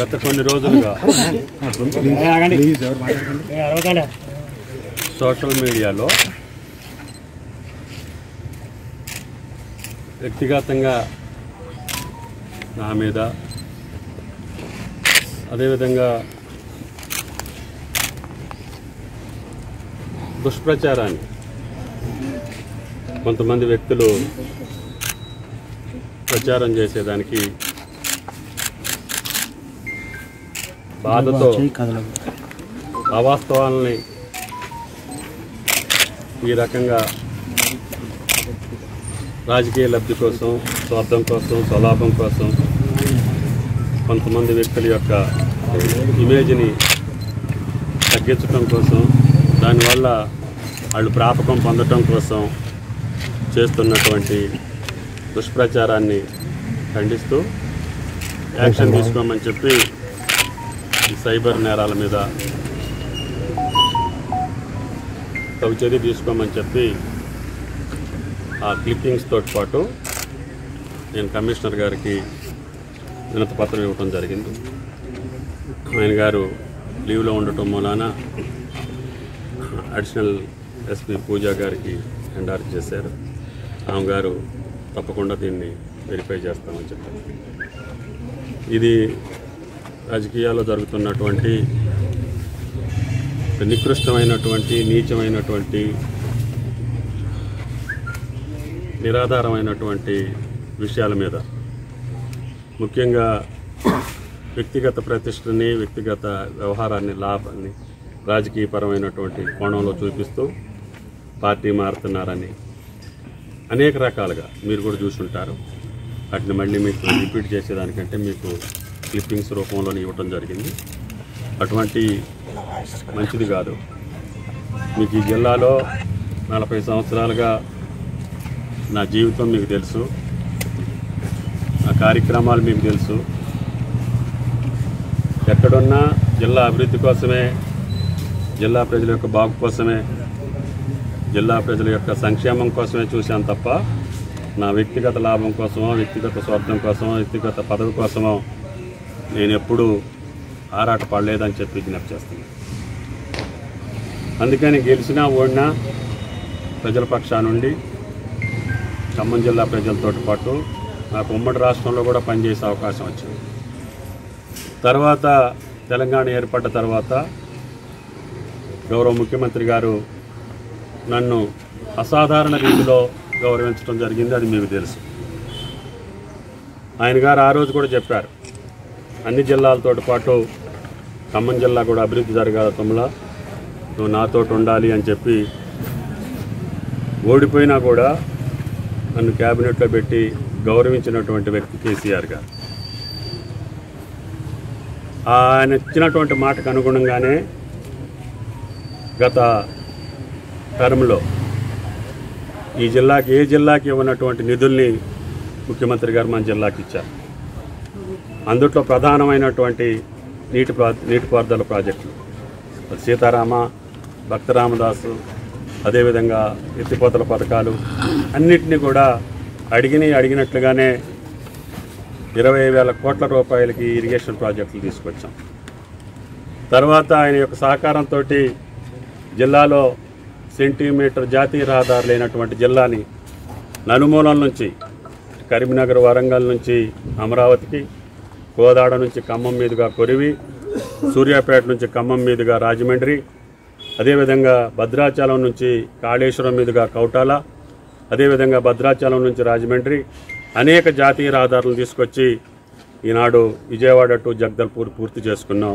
గత కొన్ని రోజులుగా సోషల్ మీడియాలో వ్యక్తిగతంగా నా మీద అదేవిధంగా దుష్ప్రచారాన్ని కొంతమంది వ్యక్తులు ప్రచారం చేసేదానికి బాధతో అవాస్తవాలని ఈ రకంగా రాజకీయ లబ్ధి కోసం, స్వార్థం కోసం, స్వలాభం కోసం కొంతమంది వ్యక్తుల యొక్క ఇమేజ్ని తగ్గించడం కోసం, దానివల్ల వాళ్ళు ప్రాపకం పొందటం కోసం చేస్తున్నటువంటి దుష్ప్రచారాన్ని ఖండిస్తూ యాక్షన్ తీసుకోమని చెప్పి ఈ సైబర్ నేరాల మీద తగు చర్య తీసుకోమని చెప్పి ఆ క్లిప్పింగ్స్ తోటి పాటు నేను కమిషనర్ గారికి వినతి పత్రం ఇవ్వటం జరిగింది. ఆయన గారు లీవ్లో ఉండటం మూలాన అడిషనల్ ఎస్పీ పూజా గారికి ఎండార్జ్ చేశారు. ఆమె గారు తప్పకుండా దీన్ని వెరిఫై చేస్తామని చెప్పారు. ఇది రాజకీయాల్లో జరుగుతున్నటువంటి నికృష్టమైనటువంటి, నీచమైనటువంటి, నిరాధారమైనటువంటి విషయాల మీద, ముఖ్యంగా వ్యక్తిగత ప్రతిష్టని, వ్యక్తిగత వ్యవహారాన్ని, లాభాన్ని రాజకీయపరమైనటువంటి కోణంలో చూపిస్తూ పార్టీ మారుతున్నారని అనేక రకాలుగా మీరు కూడా చూసుంటారు. వాటిని మళ్ళీ మీకు రిపీట్ చేసేదానికంటే మీకు క్లిప్పింగ్స్ రూపంలో ఇవ్వటం జరిగింది. అటువంటి మంచిది కాదు. మీకు ఈ జిల్లాలో 40 సంవత్సరాలుగా నా జీవితం మీకు తెలుసు, నా కార్యక్రమాలు మీకు తెలుసు. ఎక్కడున్నా జిల్లా అభివృద్ధి కోసమే, జిల్లా ప్రజల యొక్క బాగు కోసమే, జిల్లా ప్రజల యొక్క సంక్షేమం కోసమే చూశాను తప్ప నా వ్యక్తిగత లాభం కోసమో, వ్యక్తిగత స్వార్థం కోసమో, వ్యక్తిగత పదవి కోసమో నేను ఎప్పుడూ ఆరాట పడలేదని చెప్పి విజ్ఞప్తి చేస్తున్నాను. అందుకని గెలిచినా ఓడినా ప్రజల పక్షా నుండి ఖమ్మం జిల్లా ప్రజలతో పాటు నాకు ఉమ్మడి రాష్ట్రంలో కూడా పనిచేసే అవకాశం వచ్చింది. తర్వాత తెలంగాణ ఏర్పడ్డ తర్వాత గౌరవ ముఖ్యమంత్రి గారు నన్ను అసాధారణ రీతిలో గౌరవించడం జరిగింది. అది మీకు తెలుసు. ఆయన గారు ఆ రోజు కూడా చెప్పారు, అన్ని జిల్లాలతో పాటు ఖమ్మం జిల్లా కూడా అభివృద్ధి జరగాలి, తమ్ములా నువ్వు నాతో ఉండాలి అని చెప్పి ఓడిపోయినా కూడా నన్ను క్యాబినెట్లో పెట్టి గౌరవించినటువంటి వ్యక్తి కేసీఆర్ గారు. ఆయన ఇచ్చినటువంటి మాటకు అనుగుణంగానే గత టర్మ్లో ఈ జిల్లాకి, ఏ జిల్లాకి ఇవ్వనటువంటి నిధుల్ని ముఖ్యమంత్రి గారు మన జిల్లాకి ఇచ్చారు. అందుట్లో ప్రధానమైనటువంటి నీటిపారుదల ప్రాజెక్టులు సీతారామ, భక్త రామదాసు, అదేవిధంగా ఎత్తిపోతల పథకాలు అన్నిటినీ కూడా అడిగినట్లుగానే 20,000 కోట్ల రూపాయలకి ఇరిగేషన్ ప్రాజెక్టులు తీసుకొచ్చాం. తర్వాత ఆయన యొక్క సహకారంతో జిల్లాలో సెంటీమీటర్ జాతీయ రహదారు లేనటువంటి జిల్లాని నలుమూలల నుంచి, కరీంనగర్, వరంగల్ నుంచి అమరావతికి, కోదాడ నుంచి ఖమ్మం మీదుగా కొరివి, సూర్యాపేట నుంచి ఖమ్మం మీదుగా రాజమండ్రి, అదేవిధంగా భద్రాచలం నుంచి కాళేశ్వరం మీదుగా కౌటాల, అదేవిధంగా భద్రాచలం నుంచి రాజమండ్రి అనేక జాతీయ రహదారులను తీసుకొచ్చి ఈనాడు విజయవాడ టు జగదల్పూర్ పూర్తి చేసుకున్నాం.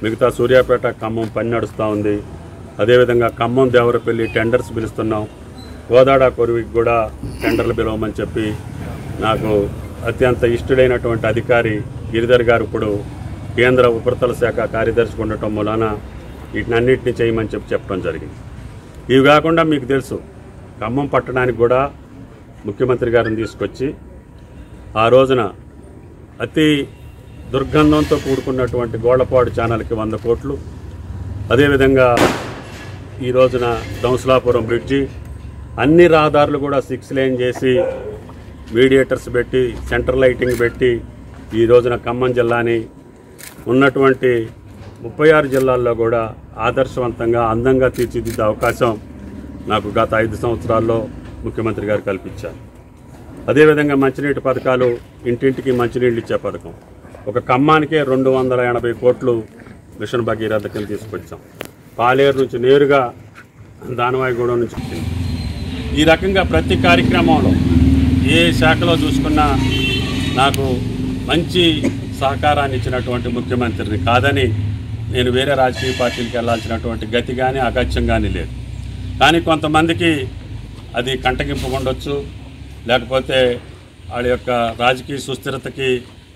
మిగతా సూర్యాపేట, ఖమ్మం పని నడుస్తూ ఉంది. అదేవిధంగా ఖమ్మం దేవరపల్లి టెండర్స్ పిలుస్తున్నాం. కోదాడ, కొరివికి కూడా టెండర్లు పిలవమని చెప్పి నాకు అత్యంత ఇష్టడైనటువంటి అధికారి గిరిధర్ గారు ఇప్పుడు కేంద్ర ఉపరితల శాఖ కార్యదర్శి ఉండటం మూలాన వీటినన్నింటినీ చేయమని చెప్పడం జరిగింది. ఇవి కాకుండా మీకు తెలుసు, ఖమ్మం పట్టణానికి కూడా ముఖ్యమంత్రి గారిని తీసుకొచ్చి ఆ రోజున అతి దుర్గంధంతో కూడుకున్నటువంటి గోళ్లపాడు ఛానల్కి 100 కోట్లు, అదేవిధంగా ఈ రోజున దంసలాపురం బ్రిడ్జి, అన్ని రహదారులు కూడా 6 లేన్ చేసి మీడియేటర్స్ పెట్టి సెంటర్ లైటింగ్ పెట్టి ఈ రోజున ఖమ్మం జిల్లాని ఉన్నటువంటి 36 జిల్లాల్లో కూడా ఆదర్శవంతంగా అందంగా తీర్చిదిద్దే అవకాశం నాకు గత 5 సంవత్సరాల్లో ముఖ్యమంత్రి గారు కల్పించారు. అదేవిధంగా మంచినీటి పథకాలు, ఇంటింటికి మంచినీళ్ళు ఇచ్చే పథకం, ఒక ఖమ్మానికే 280 కోట్లు మిషన్ భగీరథ కింద తీసుకొచ్చాం. పాలేరు నుంచి నేరుగా దానవాయిగూడెం నుంచి ఈ రకంగా ప్రతి కార్యక్రమంలో ఏ శాఖలో చూసుకున్నా నాకు మంచి సహకారాన్ని ఇచ్చినటువంటి ముఖ్యమంత్రిని కాదని నేను వేరే రాజకీయ పార్టీలకు వెళ్లాల్సినటువంటి గతి కానీ అగత్యం కానీ లేదు. కానీ కొంతమందికి అది కంటగింపు ఉండొచ్చు, లేకపోతే వాళ్ళ యొక్క రాజకీయ సుస్థిరతకి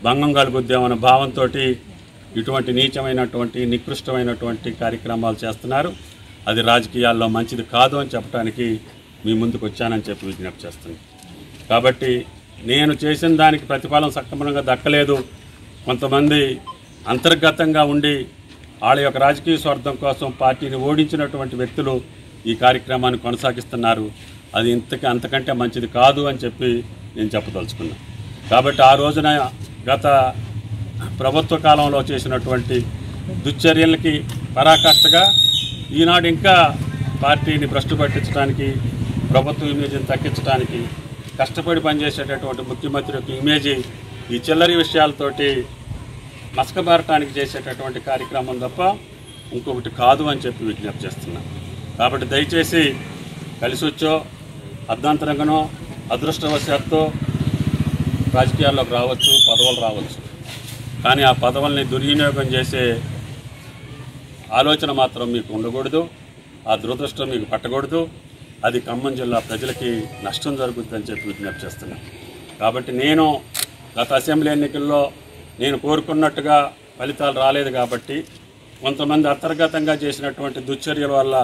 భంగం కలుగుద్దామన్న భావంతో ఇటువంటి నీచమైనటువంటి నికృష్టమైనటువంటి కార్యక్రమాలు చేస్తున్నారు. అది రాజకీయాల్లో మంచిది కాదు అని చెప్పడానికి మీ ముందుకు వచ్చానని చెప్పి విజ్ఞప్తి చేస్తున్నాను. కాబట్టి నేను చేసిన దానికి ప్రతిఫలం సక్రమంగా దక్కలేదు. కొంతమంది అంతర్గతంగా ఉండి వాళ్ళ యొక్క రాజకీయ స్వార్థం కోసం పార్టీని ఓడించినటువంటి వ్యక్తులు ఈ కార్యక్రమాన్ని కొనసాగిస్తున్నారు. అది అంతకంటే మంచిది కాదు అని చెప్పి నేను చెప్పదలుచుకున్నాను. కాబట్టి ఆ రోజున గత ప్రభుత్వ కాలంలో చేసినటువంటి దుశ్చర్యలకి పరాకాష్ఠగా ఈనాడు ఇంకా పార్టీని భ్రష్టు పట్టించడానికి, ప్రభుత్వ ఇమేజ్ని తగ్గించడానికి కష్టపడి పనిచేసేటటువంటి ముఖ్యమంత్రి యొక్క ఇమేజీ ఈ చిల్లరి విషయాలతోటి మసకబారటానికి చేసేటటువంటి కార్యక్రమం తప్ప ఇంకొకటి కాదు అని చెప్పి విజ్ఞప్తి చేస్తున్నాను. కాబట్టి దయచేసి కలిసి వచ్చో అర్ధాంతరంగానో అదృష్టవశాత్తు రాజకీయాల్లోకి రావచ్చు, పదవులు రావచ్చు. కానీ ఆ పదవుల్ని దుర్వినియోగం చేసే ఆలోచన మాత్రం మీకు ఉండకూడదు, ఆ దురదృష్టం మీకు పట్టకూడదు. అది ఖమ్మం జిల్లా ప్రజలకి నష్టం జరుగుతుందని చెప్పి విజ్ఞప్తి చేస్తున్నాను. కాబట్టి నేను గత అసెంబ్లీ ఎన్నికల్లో నేను కోరుకున్నట్టుగా ఫలితాలు రాలేదు కాబట్టి, కొంతమంది అంతర్గతంగా చేసినటువంటి దుశ్చర్యల వల్ల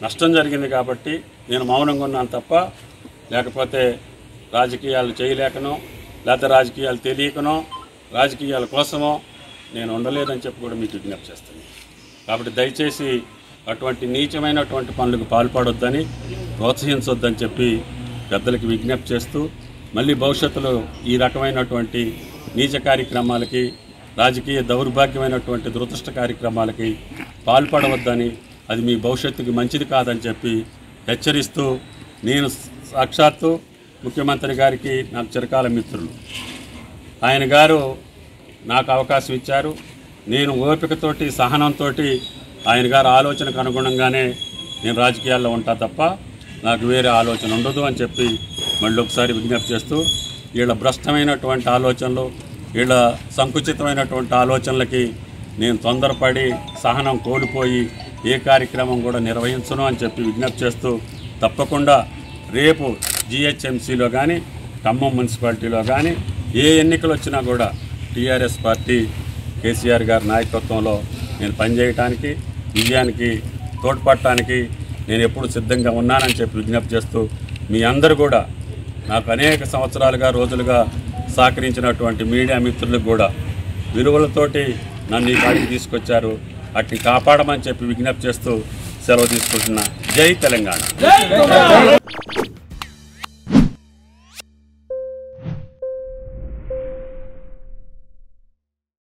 నష్టం జరిగింది కాబట్టి నేను మౌనంగా ఉన్నాను తప్ప, లేకపోతే రాజకీయాలు చేయలేకనో, లేకపోతే రాజకీయాలు తెలియకనో, రాజకీయాల కోసమో నేను ఉండలేదని చెప్పి కూడా మీకు విజ్ఞప్తి చేస్తున్నాను. కాబట్టి దయచేసి అటువంటి నీచమైనటువంటి పనులకు పాల్పడొద్దని, ప్రోత్సహించొద్దని చెప్పి పెద్దలకి విజ్ఞప్తి చేస్తూ, మళ్ళీ భవిష్యత్తులో ఈ రకమైనటువంటి నీచ కార్యక్రమాలకి, రాజకీయ దౌర్భాగ్యమైనటువంటి దురదృష్ట కార్యక్రమాలకి పాల్పడవద్దని, అది మీ భవిష్యత్తుకి మంచిది కాదని చెప్పి హెచ్చరిస్తూ, నేను సాక్షాత్తు ముఖ్యమంత్రి గారికి నాకు చిరకాల మిత్రులు, ఆయన గారు నాకు అవకాశం ఇచ్చారు. నేను ఓపికతోటి, సహనంతో ఆయన గారు ఆలోచనకు అనుగుణంగానే నేను రాజకీయాల్లో ఉంటా తప్ప నాకు వేరే ఆలోచన ఉండదు అని చెప్పి మళ్ళీ ఒకసారి విజ్ఞప్తి చేస్తూ, వీళ్ళ భ్రష్టమైనటువంటి ఆలోచనలు, వీళ్ళ సంకుచితమైనటువంటి ఆలోచనలకి నేను తొందరపడి సహనం కోల్పోయి ఏ కార్యక్రమం కూడా నిర్వహించను అని చెప్పి విజ్ఞప్తి చేస్తూ, తప్పకుండా రేపు జిహెచ్ఎంసీలో కానీ, ఖమ్మం మున్సిపాలిటీలో కానీ ఏ ఎన్నికలు వచ్చినా కూడా టీఆర్ఎస్ పార్టీ కేసీఆర్ గారి నాయకత్వంలో నేను పనిచేయటానికి, విజయానికి తోడ్పడటానికి నేను ఎప్పుడు సిద్ధంగా ఉన్నానని చెప్పి విజ్ఞప్తి చేస్తూ, మీ అందరూ కూడా నాకు అనేక సంవత్సరాలుగా, రోజులుగా సహకరించినటువంటి మీడియా మిత్రులకు కూడా విలువలతోటి నన్ను ఈ కాడికి తీసుకొచ్చారు. వాటిని కాపాడమని చెప్పి విజ్ఞప్తి చేస్తూ సెలవు తీసుకుంటున్నా. జై తెలంగాణ.